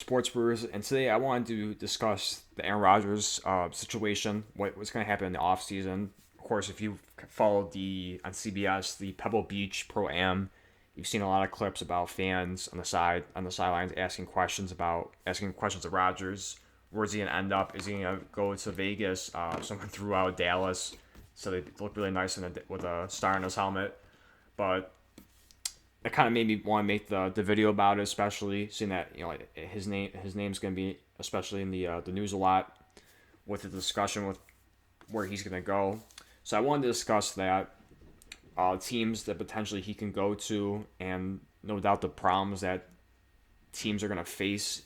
Sports Brewers, and today I wanted to discuss the Aaron Rodgers situation, what's going to happen in the offseason. Of course, if you followed on CBS, the Pebble Beach Pro Am, you've seen a lot of clips about fans on the sidelines asking questions of Rodgers. Where's he going to end up? Is he going to go to Vegas? Someone threw out Dallas, so they look really nice with a star on his helmet. But it kind of made me want to make the video about it, especially seeing that like, his name's going to be especially in the news a lot with the discussion with where he's going to go. So I wanted to discuss that teams that potentially he can go to, and no doubt the problems that teams are going to face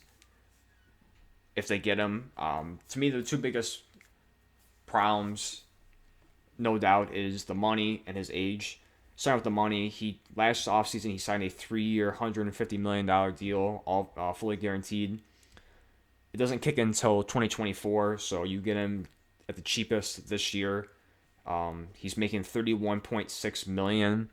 if they get him. To me, the two biggest problems, no doubt, is the money and his age. Starting with the money, he last offseason he signed a 3-year, $150 million deal, all fully guaranteed. It doesn't kick in until 2024, so you get him at the cheapest this year. He's making 31.6 million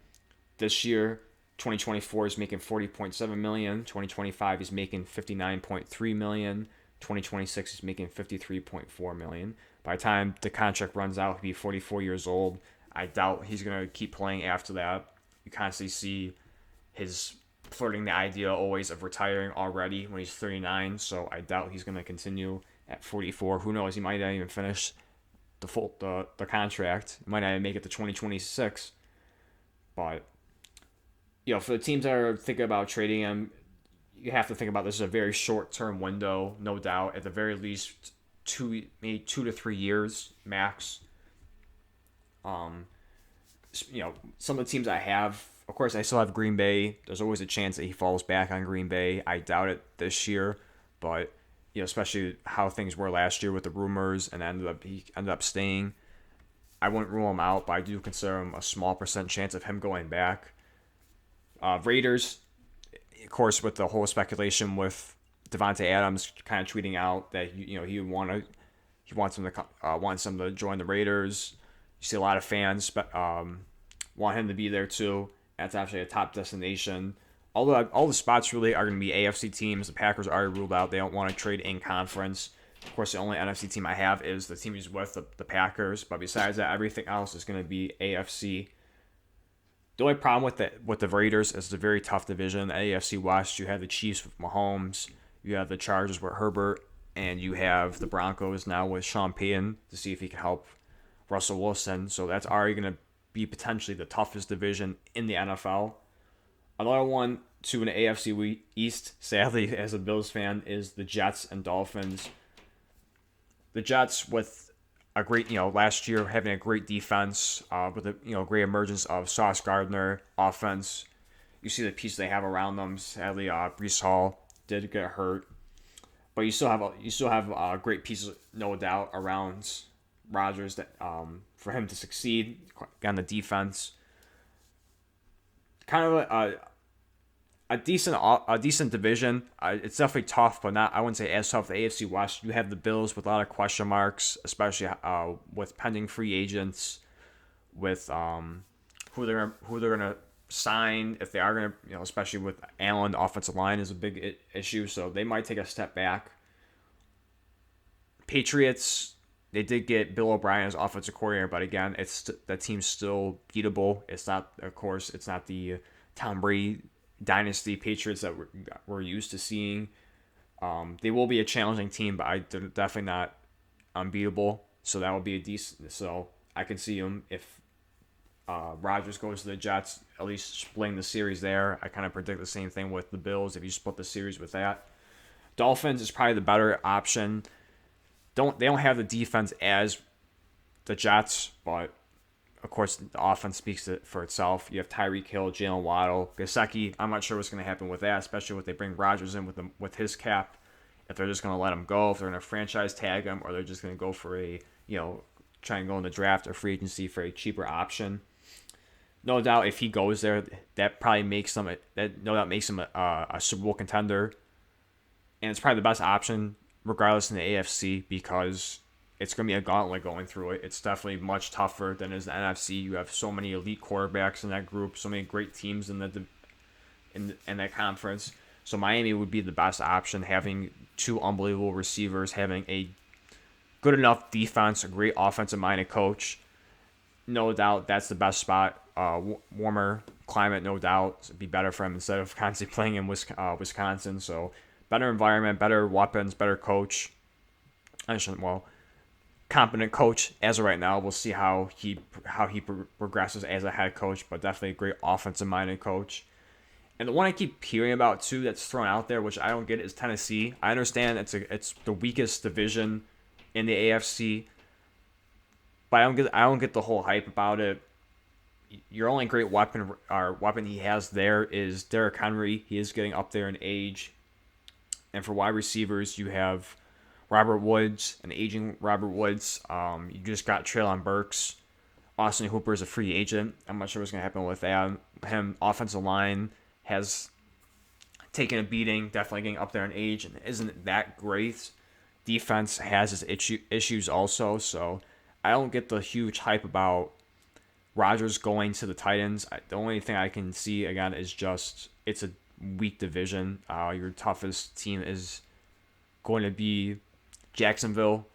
this year. 2024 is making 40.7 million. 2025 he's making 59.3 million. 2026 is making 53.4 million. By the time the contract runs out, he'll be 44 years old. I doubt he's going to keep playing after that. You constantly see his flirting the idea always of retiring already when he's 39, so I doubt he's going to continue at 44. Who knows? He might not even finish the contract. He might not even make it to 2026. But for the teams that are thinking about trading him, you have to think about this as a very short-term window, no doubt. At the very least, maybe 2 to 3 years max. Um, some of the teams I have, of course, I still have Green Bay. There's always a chance that he falls back on Green Bay. I doubt it this year, but especially how things were last year with the rumors, and he ended up staying. I wouldn't rule him out, but I do consider him a small percent chance of him going back. Raiders, of course, with the whole speculation with Devontae Adams kind of tweeting out that he wants him to join the Raiders. You see a lot of fans want him to be there too. That's actually a top destination. Although all the spots really are going to be AFC teams. The Packers are already ruled out. They don't want to trade in conference. Of course, the only NFC team I have is the team he's with, the Packers. But besides that, everything else is going to be AFC. The only problem with the Raiders is it's a very tough division. The AFC West, you have the Chiefs with Mahomes. You have the Chargers with Herbert. And you have the Broncos now with Sean Payton to see if he can help Russell Wilson. So that's already going to be potentially the toughest division in the NFL. Another one to an AFC East, sadly, as a Bills fan, is the Jets and Dolphins. The Jets with a great, last year having a great defense, with a great emergence of Sauce Gardner offense. You see the pieces they have around them. Sadly, Brees Hall did get hurt, but you still have great pieces, no doubt, around Rodgers that for him to succeed on the defense. Kind of a decent division. It's definitely tough, but not, I wouldn't say as tough. The AFC West, you have the Bills with a lot of question marks, especially with pending free agents, with who they're gonna sign, if they are gonna, especially with Allen, the offensive line is a big issue, so they might take a step back. Patriots, they did get Bill O'Brien as offensive coordinator, but again, that team's still beatable. It's not, of course, it's not the Tom Brady dynasty Patriots that we're used to seeing. They will be a challenging team, but they're definitely not unbeatable. So that will be a decent. So I can see them if Rodgers goes to the Jets, at least splitting the series there. I kind of predict the same thing with the Bills if you split the series with that. Dolphins is probably the better option. They don't have the defense as the Jets, but of course the offense speaks for itself. You have Tyreek Hill, Jalen Waddle, Gesicki. I'm not sure what's going to happen with that, especially if they bring Rodgers in with his cap. If they're just going to let him go, if they're going to franchise tag him, or they're just going to go for try and go in the draft or free agency for a cheaper option. No doubt, if he goes there, that probably makes him a Super Bowl contender, and it's probably the best option regardless in the AFC because it's going to be a gauntlet going through it. It's definitely much tougher than is the NFC. You have so many elite quarterbacks in that group, so many great teams in that conference. So Miami would be the best option, having two unbelievable receivers, having a good enough defense, a great offensive-minded coach. No doubt that's the best spot. Warmer climate, no doubt. It'd be better for him instead of constantly playing in Wisconsin. So better environment, better weapons, better coach. Competent coach as of right now. We'll see how he progresses as a head coach, but definitely a great offensive-minded coach. And the one I keep hearing about too that's thrown out there, which I don't get, is Tennessee. I understand it's the weakest division in the AFC, but I don't get the whole hype about it. Your only great weapon he has there is Derrick Henry. He is getting up there in age. And for wide receivers, you have Robert Woods, an aging Robert Woods. You just got Treylon Burks. Austin Hooper is a free agent. I'm not sure what's going to happen with that. Him, offensive line has taken a beating, definitely getting up there in age, and isn't that great. Defense has its issues also, so I don't get the huge hype about Rodgers going to the Titans. The only thing I can see, again, is just it's a weak division. Your toughest team is going to be Jacksonville.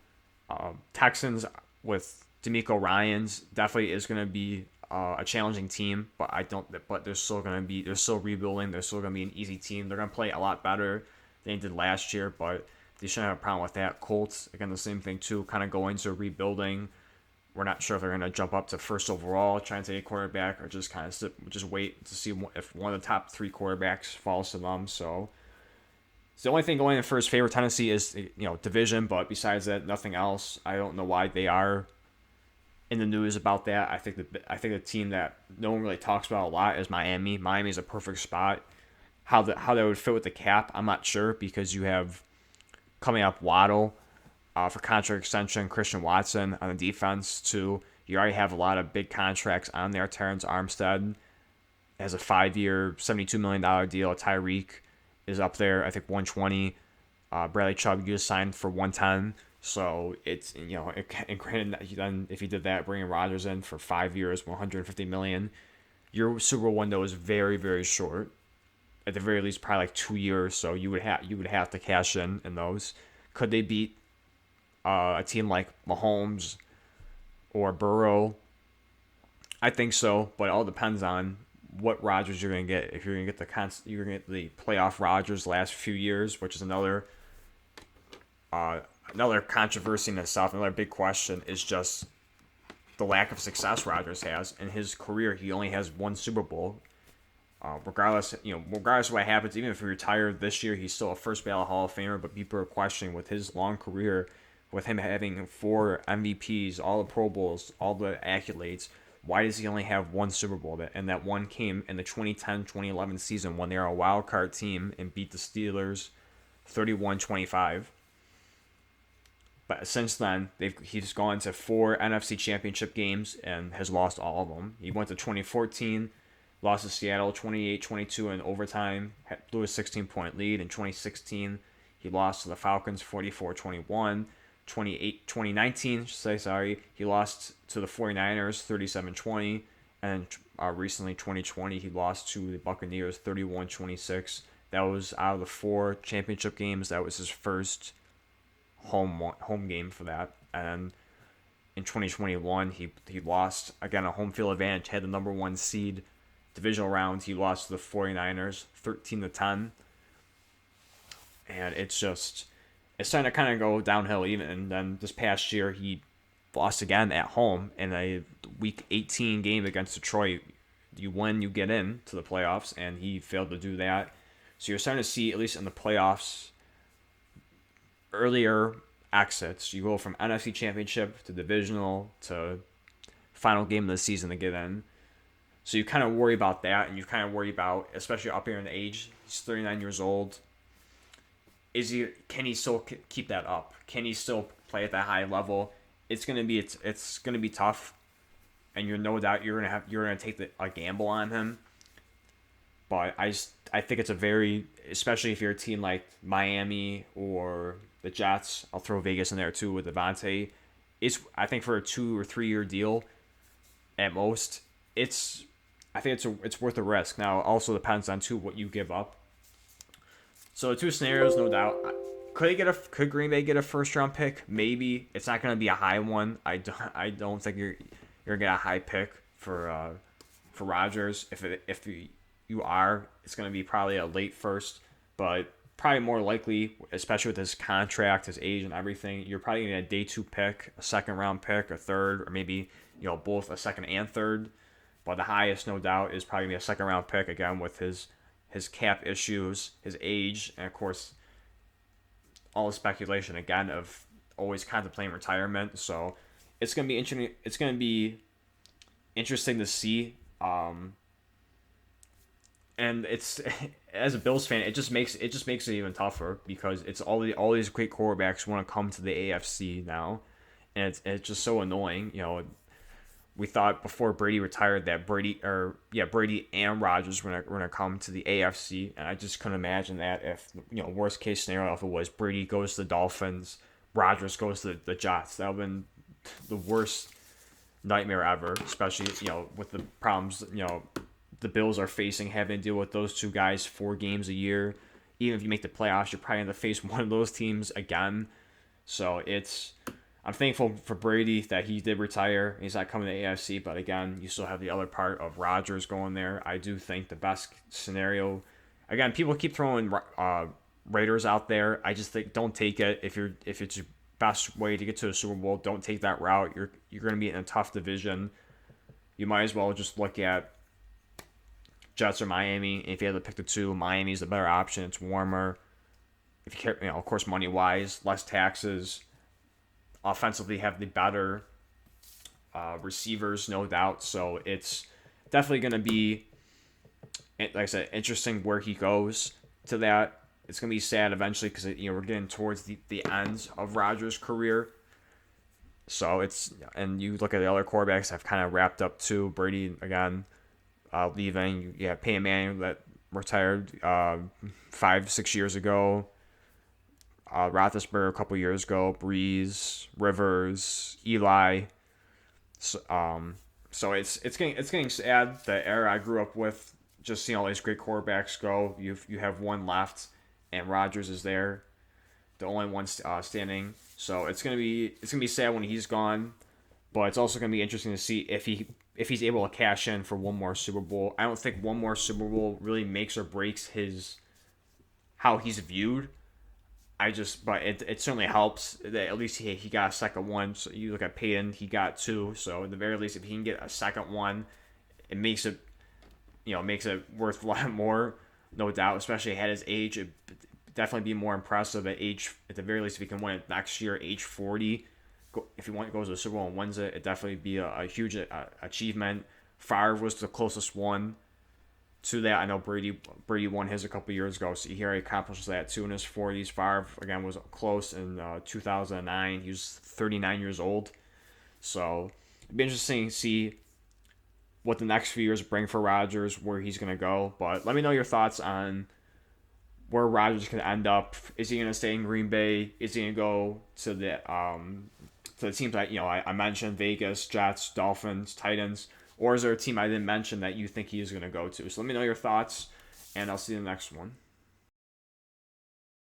Texans with D'Amico Ryans definitely is going to be a challenging team, but they're still rebuilding. They're still going to be an easy team. They're going to play a lot better than they did last year, but they shouldn't have a problem with that. Colts, again, the same thing too, kind of going to rebuilding. We're not sure if they're going to jump up to first overall, try and take a quarterback, or just kind of just wait to see if one of the top three quarterbacks falls to them. So it's the only thing going in first favor Tennessee is division, but besides that, nothing else. I don't know why they are in the news about that. I think the team that no one really talks about a lot is Miami. Miami is a perfect spot. How that would fit with the cap, I'm not sure, because you have coming up Waddle for contract extension, Christian Watson on the defense too. You already have a lot of big contracts on there. Terrence Armstead has a 5-year, $72 million deal. Tyreek is up there, I think 120. Bradley Chubb you just signed for 110. So it's and granted, then if you did that, bringing Rodgers in for 5 years, $150 million, your Super Bowl window is very, very short. At the very least, probably like 2 years. So you would have to cash in those. Could they beat a team like Mahomes or Burrow? I think so, but it all depends on what Rodgers you're going to get. If you're going to get you're going to get the playoff Rodgers last few years, which is another controversy in itself. Another big question is just the lack of success Rodgers has in his career. He only has one Super Bowl. Regardless of what happens, even if he retired this year, he's still a first ballot Hall of Famer. But people are questioning with his long career, with him having 4 MVPs, all the Pro Bowls, all the accolades, why does he only have one Super Bowl? And that one came in the 2010-2011 season when they were a wild card team and beat the Steelers 31-25. But since then, he's gone to 4 NFC Championship games and has lost all of them. He went to 2014, lost to Seattle 28-22 in overtime, blew a 16-point lead. In 2016, he lost to the Falcons 44-21. 2019, he lost to the 49ers 37-20. And recently, 2020, he lost to the Buccaneers 31-26. That was out of the 4 championship games. That was his first home game for that. And in 2021, he lost, again, a home field advantage, had the number 1 seed. Divisional round, he lost to the 49ers 13-10. And it's starting to kind of go downhill even. And then this past year, he lost again at home in a Week 18 game against Detroit. You win, you get in to the playoffs, and he failed to do that. So you're starting to see, at least in the playoffs, earlier exits. You go from NFC Championship to divisional to final game of the season to get in. So you kind of worry about that, and you kind of worry about, especially up here in age, he's 39 years old. Can he still keep that up? Can he still play at that high level? It's gonna be tough, and you're no doubt you're gonna take a gamble on him. But I think it's especially if you're a team like Miami or the Jets. I'll throw Vegas in there too with Devontae. I think for a 2 or 3 year deal, at most, I think it's worth a risk. Now, it also depends on too what you give up. So the two scenarios, no doubt. Could Green Bay get a first round pick? Maybe. It's not going to be a high one. I don't think you're gonna get a high pick for Rodgers. If you are, it's going to be probably a late first, but probably more likely, especially with his contract, his age, and everything, you're probably going to get a day two pick, a second round pick, a third, or maybe both a second and third. But the highest, no doubt, is probably gonna be a second round pick again with his cap issues, his age, and of course all the speculation again of always contemplating retirement. So it's gonna be interesting. It's gonna be interesting to see. And it's as a Bills fan, it just makes it even tougher because it's all these great quarterbacks want to come to the AFC now, and it's just so annoying. We thought before Brady retired that Brady and Rodgers were gonna come to the AFC, and I just couldn't imagine that if worst case scenario if it was Brady goes to the Dolphins, Rodgers goes to the Jets. That would have been the worst nightmare ever, especially with the problems the Bills are facing, having to deal with those two guys 4 games a year. Even if you make the playoffs, you're probably going to face one of those teams again. So I'm thankful for Brady that he did retire. He's not coming to the AFC, but again, you still have the other part of Rodgers going there. I do think the best scenario, again, people keep throwing Raiders out there. I just think don't take it if it's your best way to get to a Super Bowl. Don't take that route. You're going to be in a tough division. You might as well just look at Jets or Miami. If you had to pick the two, Miami's the better option. It's warmer. If you care, of course, money wise, less taxes. Offensively, have the better receivers, no doubt. So it's definitely going to be, like I said, interesting where he goes to that. It's going to be sad eventually because we're getting towards the end of Rodgers' career. So and you look at the other quarterbacks have kind of wrapped up too. Brady again. Leaving. You have Peyton Manning that retired 5-6 years ago. Roethlisberger a couple years ago. Breeze, Rivers, Eli. So it's getting sad. The era I grew up with, just seeing all these great quarterbacks go. You have one left, and Rodgers is there, the only one standing. So it's gonna be sad when he's gone, but it's also gonna be interesting to see if he's able to cash in for one more Super Bowl. I don't think one more Super Bowl really makes or breaks how he's viewed. But it certainly helps that at least he got a second one. So you look at Peyton, he got 2. So at the very least, if he can get a second one, it makes it worth a lot more, no doubt. Especially at his age, it definitely be more impressive at the very least if he can win it next year, age 40. If he goes to the Super Bowl and wins it, it'd definitely be a huge achievement. Favre was the closest one to that. I know Brady won his a couple years ago, so he already accomplished that too in his 40s. Favre, again, was close in 2009. He was 39 years old. So it'd be interesting to see what the next few years bring for Rodgers, where he's going to go. But let me know your thoughts on where Rodgers can end up. Is he going to stay in Green Bay? Is he going to go to the teams that I mentioned, Vegas, Jets, Dolphins, Titans, or is there a team I didn't mention that you think he is going to go to? So let me know your thoughts, and I'll see you in the next one.